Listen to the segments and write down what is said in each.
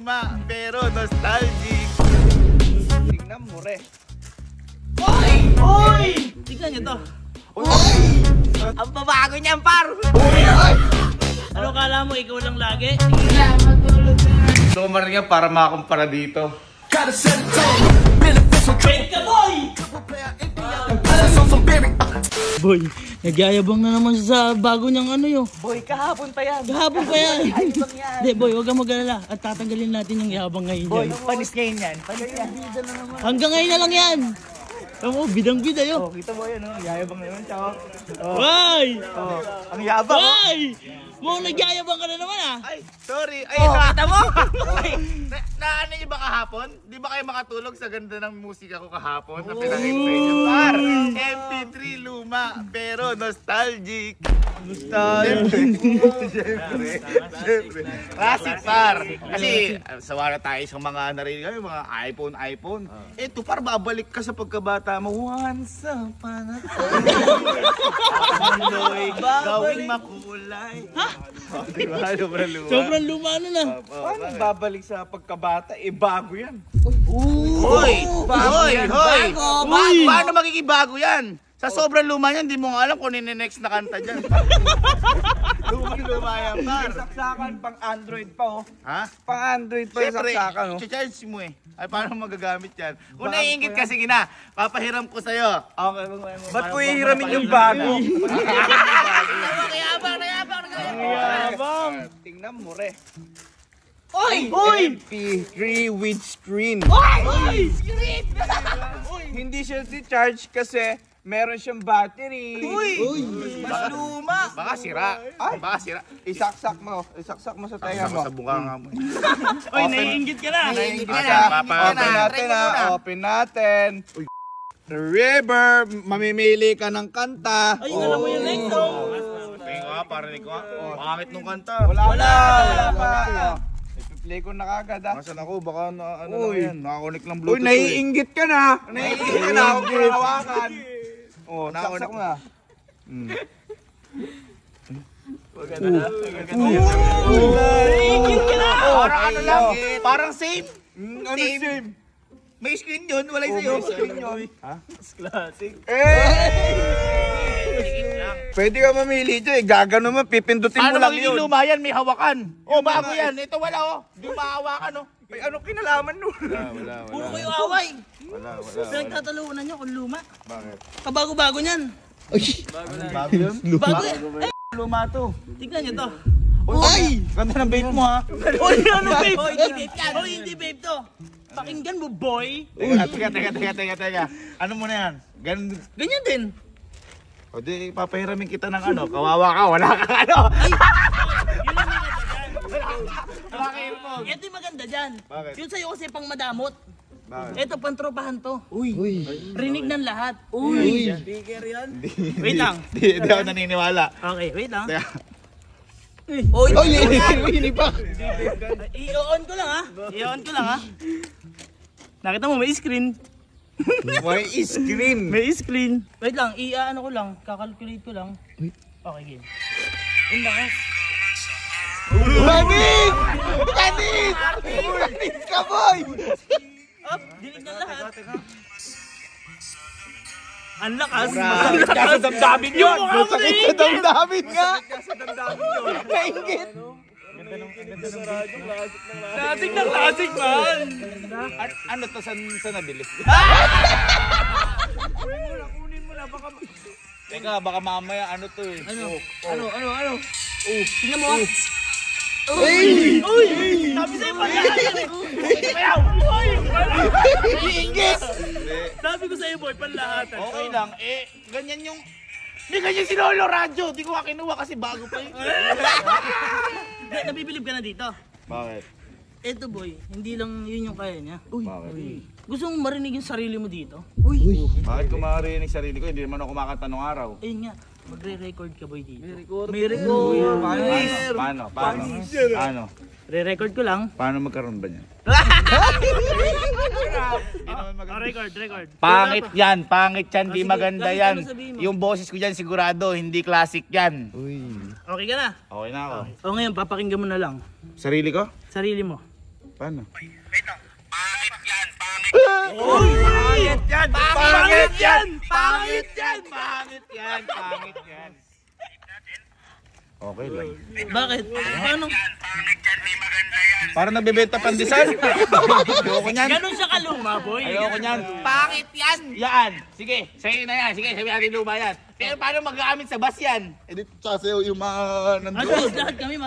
luma, pero nostalgic. Tingnan mo, re. Oy! Oy! Tignan nyo to. Oy! Ang babago niyan, par! Uy! Ay! Ano kala mo, ikaw lang lagi? Gusto ko marinig para makakumpara dito. Wait ka, boy! Boy, nagyayabang na naman siya sa bago niyang ano yun. Boy, kahapon pa yan. Kahapon pa yan. Ay, ibang yan. Hindi, boy, huwag kang mag-alala. At tatanggalin natin yung yabang ngayon Boy, yan. panis ngayon yan. Panis yan. Hanggang ngayon na lang yan. Alam mo, bidang-bida yun. Oh, kita mo yan, oh. Yayabang na naman siya, oh. Why? Oh, ang yabang, oh. Why? Mo, nagyayabang ka na naman ah. Ay, sorry. Ay, nakita mo? Naano niyo ba kahapon? Di ba kayo makatulog sa ganda ng musika ko kahapon? Na pinakita niyo, par. MP3 luma, pero nostalgic. Nostalgic. Siyempre. Classic, par. Kasi, sawa na tayo sa mga narinig kami, mga iPhone. Ito, par, babalik ka sa pagkabata mo. Once upon a time. Gawing makulay. Ha? Diba? Sobrang luma. Sobrang luma ano na. Paano babalik sa pagkabata? Eh, bago yan. Hoy! Hoy! Hoy! Uy! Paano magiging bago yan? Sa sobrang luma yan, di mo nga alam kung next na kanta dyan. Luma yan, par. Saksakan pang Android pa, oh. Ha? Pang Android pa yung Siyempre, saksakan, oh. i-charge mo eh. Ay, paano magagamit yan? Kung naiingit ka, sige na. Papahiram ko sa'yo. Okay, ba't ko ihiramin yung bago? Yabang. Tingnan mo, re. Oy! Oy! MP3 with screen. Oy! Hindi siya si-charge kasi meron siyang battery. Mas luma. Baka sira. Ay. Baka sira. Isaksak mo sa tenga mo. Sa bunga mo. Oy, naiingit ka na. Naiingit Open ka. na. Open natin, ha. Open natin. The River, mamimili ka ng kanta. Ay, alam mo yung next song. Tingin ko nga, parinig ko nga. Pangit nung kanta. Wala pa. I-play ko na kagad, ha. Nasaan ako? Baka na, ano Uy. na yan. Nakakonik lang Uy, Bluetooth. naiinggit ka na. Naiinggit ka na. Huwag mo hawakan. Oh, saksak mo na. Naiingit ka na. Parang ano lang. Parang same. Ano same? May screen yun. Wala sa'yo. Classic. Pwede ka mamili dyan. Gagano mo, pipindutin mo Paano lang magiging yun. luma yan? May hawakan. Oh, bago yan. Ito wala, oh. Hindi mahawakan, oh. Ay, ano kinalaman nun? Puro kayo away. Wala. Pinagtatalunan nyo kung luma. Bakit? Kabago-bago niyan. Bago yun? Bago yan. Eh, Luma to. tignan nyo to. Uy! Ganda ng bait mo, ha? Oy, ano babe? Oy, hindi babe yan. Oy, hindi babe to. Pakinggan mo, boy. Teka. Ano mo na yan? Ganyan din. O di, papahiramin kita ng ano. Kawawa ka, wala kang ano. Ay! Yun ang maganda dyan. Wala kang earphone. Ito yung maganda dyan. Bakit? Yun sa'yo kasi pang madamot. Bakit? Ito, pantropahan to. Uy! Rinig ng lahat. Uy! Speaker yan. Wait lang. Di ako naniniwala. Okay, wait lang. Teka. Oy! Hindi pa. I-on ko lang ha. I-on ko lang ha. Nakita mo, may screen. May screen. May screen. Wait lang, i-ano ko lang. Kakalculate ko lang. Okay, game. Ang lakas. Tanis! Tanis ka, boy! Up, dinig ng lahat. Ang lakas. Masakit ka sa damdamin yun! Masakit sa damdamin nga! Nainggit! Classic na classic, man. Ano to? Saan nabili? Kunin mo na, baka... Teka, baka mamaya ano to eh. Ano? Tingnan mo ah. Uy! Sabi sa'yo panlahat yan eh. Bayaw! Nainggit! Sabi ko sa'yo boy, panlahatan. Okay lang. Eh, ganyan yung... Hindi ganyan si Lolo Radyo. Di ko nga kinuha kasi bago pa yun. Nabibilib ka na dito. Bakit? Eto boy, hindi lang yun yung kaya niya. Bakit? Gusto mong marinig yung sarili mo dito? Bakit ko marinig sarili ko? Hindi naman ako kumakanta nung araw. Ayun nga, magre-record ka boy dito. May record. Paano? Re-record ko lang. Paano magkaroon ba niyan? Record. Pangit yan, di sige, maganda kahit yan. ano sabihin mo. Yung boses ko dyan sigurado, hindi classic yan. Okay ka na? Okay na ako. O ngayon, papakinggan mo na lang. Sarili ko? Sarili mo. Paano? Pangit yan, pangit. Pangit yan! Pangit yan! Pangit yan! Pangit yan! Pangit yan! Okay lang. Bakit? Paano? Pangit yan, may maganda yan. Parang nagbebenta pandesal. Ayoko niyan. Ganun siya kaluma, boy. Ayoko niyan. Pangit yan! Yan! Sige, sa'yo na yan. Sige, sabi natin luma yan. Pero paano mag-aamin sa bus yan? Eh, di sasayaw yung mga Ano, lahat kami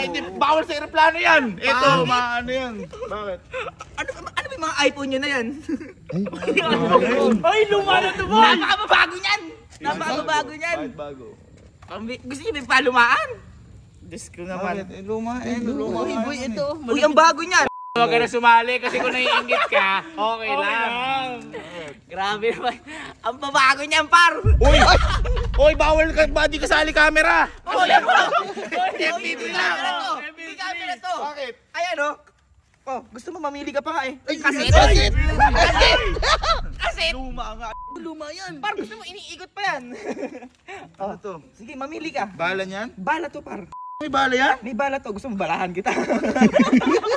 hindi, bawal sa aeroplano yan. Ito, mga ano yan. Bakit? Ano ba yung mga iPhone nyo na yan? Ay, luma na to, boy. Napakabago niyan! Napakabago niyan! Bakit bago? Gusto nyo may palumaan? Diyos ko Bakit? Eh, luma. Eh, luma. Uy, boy, ito. Uy, ang bago niyan! Huwag ka na sumali kasi kung naiingit ka, okay lang. Grabe naman. Ang babago niyan, par! Uy! Uy, bawal ka ba? Di kasali camera. Uy, ano? FPV Hindi lang. camera to! Hindi camera to! Bakit? Ayan, oh. Oh, gusto mo mamili ka pa nga eh. Ay, Kasi luma nga. Luma yan. par, gusto mo iniikot pa yan. Ano to? Sige, mamili ka. Bala niyan? Bala to, par. May bala yan? May bala to. Gusto mo balahan kita.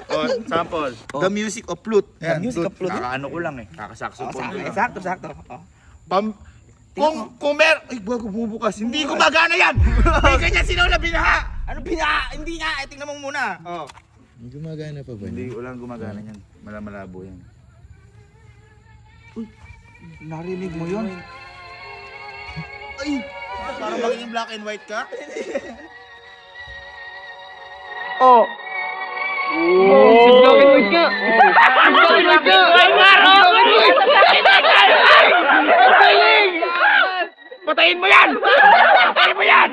Oh, sample. The music of flute. The music of flute? Kakaano ko lang eh. Kakasaxophone ko lang. Sakto. Oh. Kung ay, bago bumubukas. Hindi gumagana yan! Hindi ganyan sinaw na binaha! Ano bina? Hindi nga. Tingnan mo muna. Oh. Gumagana pa ba? Hindi, walang gumagana yan. Malabo yan. Uy, narinig mo yun? Ay! Parang magiging black and white ka? Oh. Patayin mo yan! Patayin mo yan!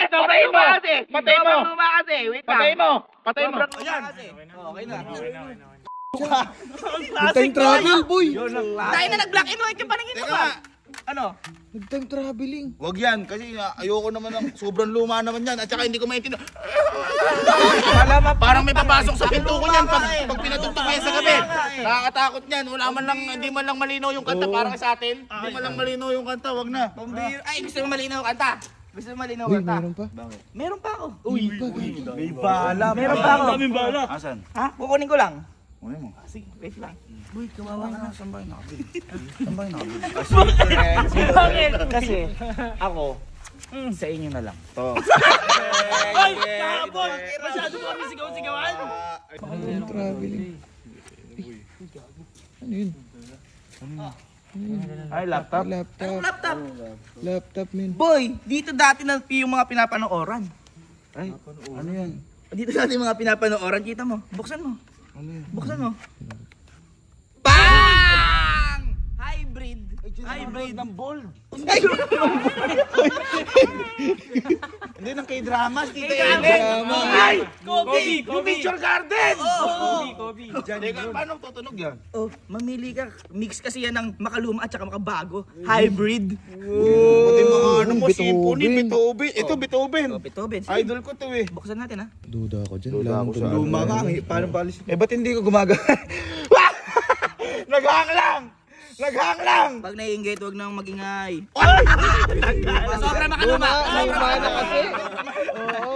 Patayin mo! Patayin mo! Patayin mo! Patayin mo! Ayan! Okay na. Nag-time travel, boy! Tayo na nag-black and white yung paningin mo Teka! ba? Ano? Nag-time traveling. Wag yan, kasi ayoko naman ng sobrang luma naman yan. At saka hindi ko maintindihan. Parang may papasok sa pinto ko yan pag pinatugtog ko yan sa gabi. Nakakatakot yan. Wala man lang, hindi man lang malinaw yung kanta parang sa atin. Hindi man lang malinaw yung kanta, wag na. Ay, gusto mo malinaw kanta? Gusto mo malinaw Uy, kanta? meron pa? Meron pa ako. May bala. Meron pa ako. Asan? Ha? Kukunin ko lang. Ano mo? Sige, wait lang. Uy, kawawa na. Sambay na kabili. Sambay na kabili. Bakit? Kasi ako, sa inyo na lang. To. Ay, tapon! Masyado mo kami sigaw-sigawan. Time traveling. Ano yun? Ay, laptop. Laptop. Laptop. Laptop, man. Boy, dito dati na yung mga pinapanooran. Ay, ano yan? Dito dati yung mga pinapanooran. Kita mo. Buksan mo. Ano yan? Buksan mo. Bang! Hybrid. Hybrid ng bold. Ay, Hindi ng K-dramas. Tita K-drama. Ay! Kobe! Yung picture garden! Kobe! Teka, paano tutunog yan? Oh, mamili ka. Mix kasi yan ng makaluma at saka makabago. Hybrid. Pati mga ano mo, Beethoven. symphony, Beethoven. Ito, Beethoven. Oh, Beethoven. Idol ko to eh. Buksan natin ha. Duda ako dyan. Duda ako sa luma nga. Paano palis? Eh, ba't hindi ko gumagana? Naghang lang! Naghang lang! Pag naiingit, huwag nang magingay. Sobra makaluma. Luma na kasi. Oo.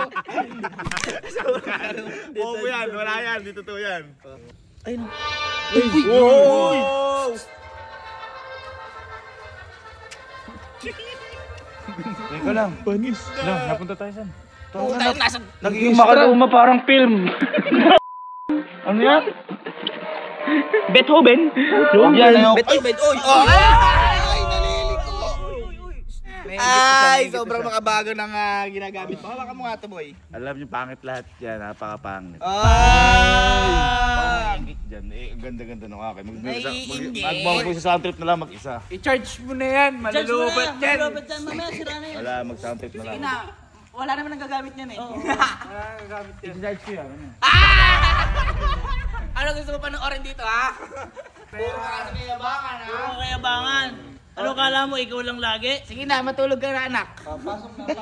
Bobo yan, wala yan, dito to yan. Ayun. Wow! Teka lang. Panis. Napunta tayo saan? Oh, tayo nasa... Naging makaluma parang film. Ano yan? Beethoven. Yan yung... Beethoven. Oy! Ay, naliliko. Ay, sobrang makabago ng ginagamit mo. Hawakan mo nga ito, boy. Alam niyo, pangit lahat yan. Napakapangit. Ah! Pangit dyan. Eh, ang ganda-ganda ng akin. Naiingit. Mag-sound trip na lang mag-isa. I-charge mo na yan. Judge mo na! Malulobot yan! Mamaya sira na yan! Wala, mag-sound trip na lang. Na, wala naman ang gagamit niyan eh. I-charge ko yan. Ano gusto mo panoorin dito, ha? Puro ka sa kayabangan, ha? Ano kayabangan? Ano kala mo, ikaw lang lagi? Sige na, matulog ka na, anak. Hindi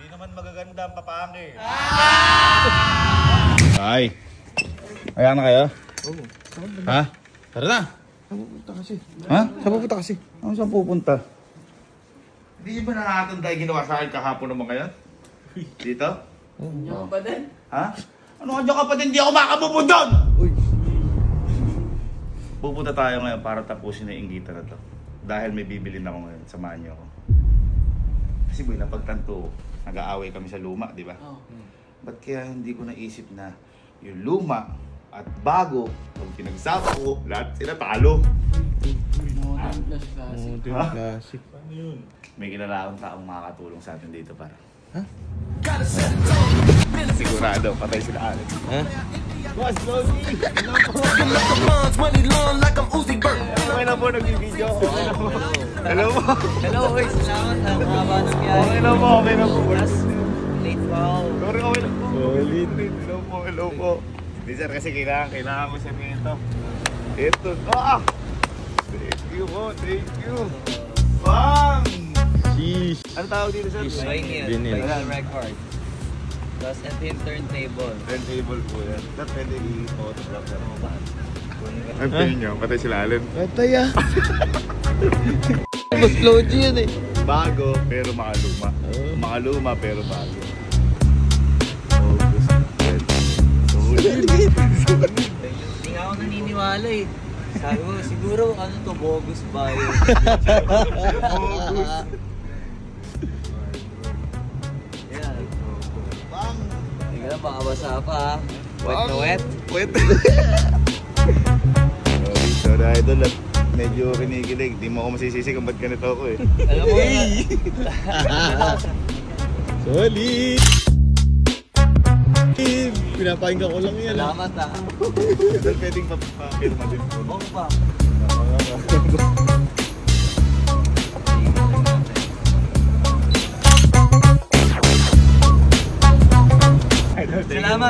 naman magaganda ang papangit. Ay. Ayan na kayo? Oo. Ha? Tara na. Saan pupunta kasi? Ha? Saan pupunta kasi? Ano saan pupunta? Hindi ba nakakatanda yung ginawa sa akin kahapon naman ngayon? Dito? Yung ba din? Ha? Ano ka dyan kapatid? Hindi ako makabubod doon! Pupunta tayo ngayon para tapusin na yung inggitan na to. Dahil may bibilin ako ngayon. Samahan niyo ako. Kasi boy, napagtanto ko. Nag-aaway kami sa luma, di ba? Ba't kaya hindi ko naisip na yung luma at bago, pag pinagsama ko, lahat sila talo. Modern plus classic. Modern classic. May kilala akong taong makakatulong sa atin dito para. Ha? Sigurado, patay sila Alex. Ha? Boss, Logi! Okay na po, nag-video. Hello po. Hello, boys. Salamat. Ang haba ng biyahe. Okay na po, okay na po. Late pa ako. Sorry, okay na po. Solid. Hello po, hello po. Hindi sir, kasi kailangan ko sabihin ito. Ito, ah! Thank you po, thank you. Bang! Sheesh. Ano tawag dito sir? Vinyl. Vinyl. Vinyl record. Tapos ito yung turntable. Turntable po yan. Sir, pwede i-photograph na mo ba? Ang tingin nyo, patay sila Allen. Patay ah. Mas Logi yan eh. Bago, pero makaluma. Makaluma, pero bago. Hindi nga ako naniniwala eh. Sabi mo, siguro ano to, bogus ba yun? Bogus. Yan. Bang! Hindi ka lang, baka basa pa ha. Wet na wet. Wet. Sorry idol at medyo kinikilig. Di mo ako masisisi kung ba't ganito ako eh. Alam mo Solid. Pinapakinggan ko lang yan. Salamat ha. Idol pwedeng mapapirma din po. Oo pa.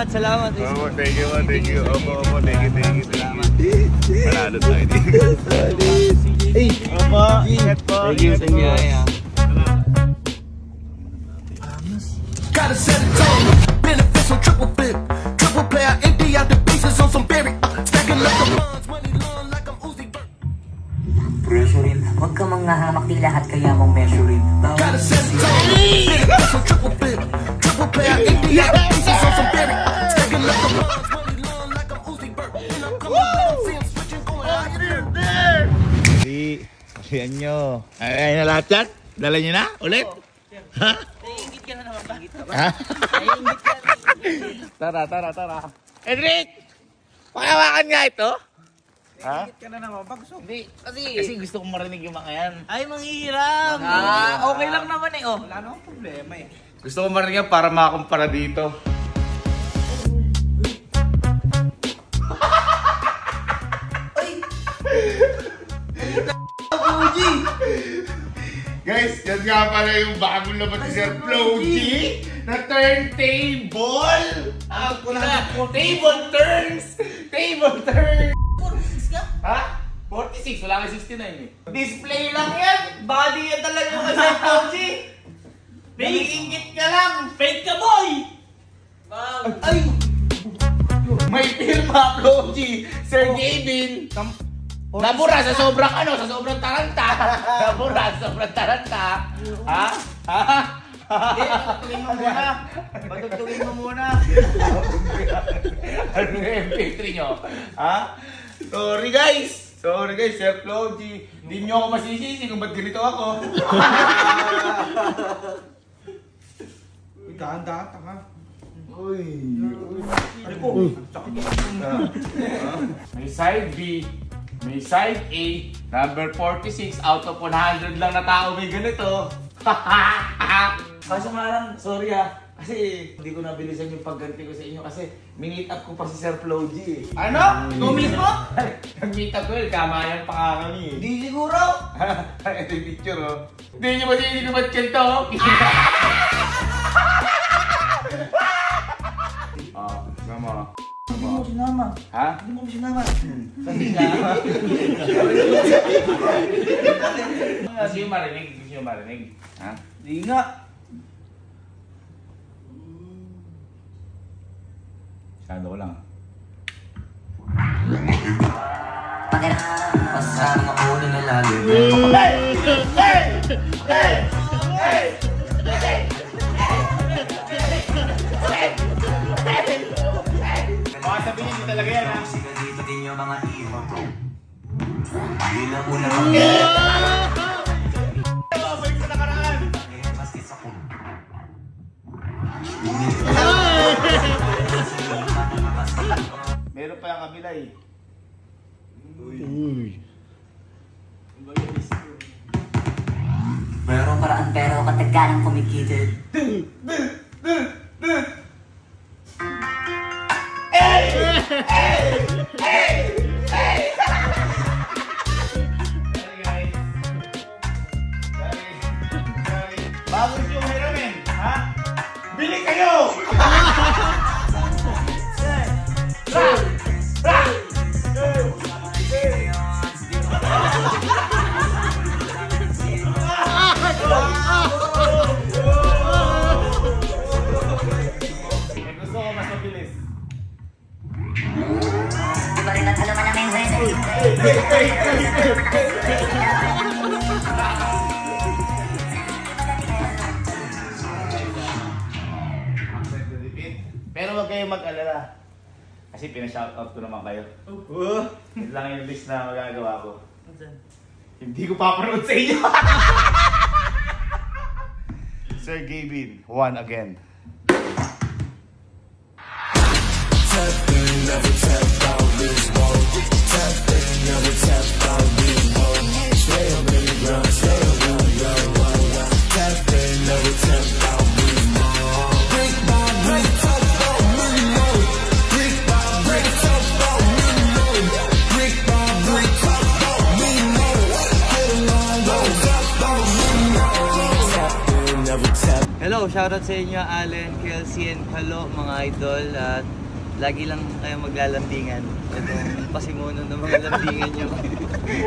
Salamat. Opo, thank you po, thank you. Opo, thank you. Panalo tayo dito. Solid. Hey. Opo, ingat po. Thank you. Gotta set a tone, beneficial triple flip, triple play, I empty out the pieces on some berry, stacking up the funds, money long like I'm Uzi Vert. Pressurein, huwag ka manghahamak, di lahat kaya mong measurein. Gotta set a tone, beneficial triple flip, triple play, I empty out the pieces on some berry, stacking up the funds, money long like I'm Uzi Vert. And I'm coming with them, see I'm switching, going higher. Ayan nyo. Ay na lahat yan? Dala nyo na? Ulit? Ha? Naiingit ka na naman ba? Ha? Naiingit ka na. Tara. Edric! Pakawakan nga ito? Ha? Ka na naman ba? Gusto? Hindi. Kasi gusto kong marinig yung mga yan. Ay, manghihiram. Okay lang naman eh. Oh. Wala namang problema eh. Gusto kong marinig yan para makakumpara dito. Guys, yan nga pala yung bagong labas ni Sir Floji na turntable! Table turns! Table turns! 46 ka? Ha? 46, wala kang 69 eh. Display lang yan! Body yan talaga yung Sir Floji. Naiingit ka lang! Fake ka boy! Ay! May firma, Floji! Sir Gavin! Nabura sa sobrang sa sobrang taranta! Nabura sa sobrang taranta! Ha? Patugtugin mo muna. Patugtugin mo muna. Ano yung MP3 nyo? Ha? Sorry guys, Sir Floji. Hindi nyo ako masisisi kung ba't ganito ako. Dahan-dahan ka. May side B, may side A, number 46, out of 100 lang na tao may ganito. Kaso nga lang, sorry kasi hindi ko nabilisan yung pagganti ko sa inyo kasi minit up ko pa si Sir Floji eh. Ano? Tumit mo? Nag-meet up ko yun, kamayan pa nga kami eh. Di siguro. Ito yung picture oh. Hindi nyo ba't kanto? Nama. Hindi mo sinama. Ha? Hindi mo sinama. Gusto yung marinig? Ha? Di nga. Sado ko lang. Pasama ulo na lalim. sabi niya, hindi talaga yan ha. dito din yung mga iho. Bilang una Babalik sa nakaraan. maski sa kung. Meron pa yung kabila eh. Merong paraan pero katagalang kumikita. Bago yung hiramin, ha? Bili kayo! Gusto ko mas mabilis. Di ba rin at alam na may winner? Pero huwag kayong mag-alala. Kasi pina-shoutout ko naman kayo. Yun lang yung list na magagawa ko. Hindi ko papanood sa inyo. Sir Gavin, one again. Hello, shoutout sa inyo Allen, Kelsey, and Kalo, mga idol. At lagi lang kayo maglalambingan. Itong pasimuno ng mga lambingan nyo.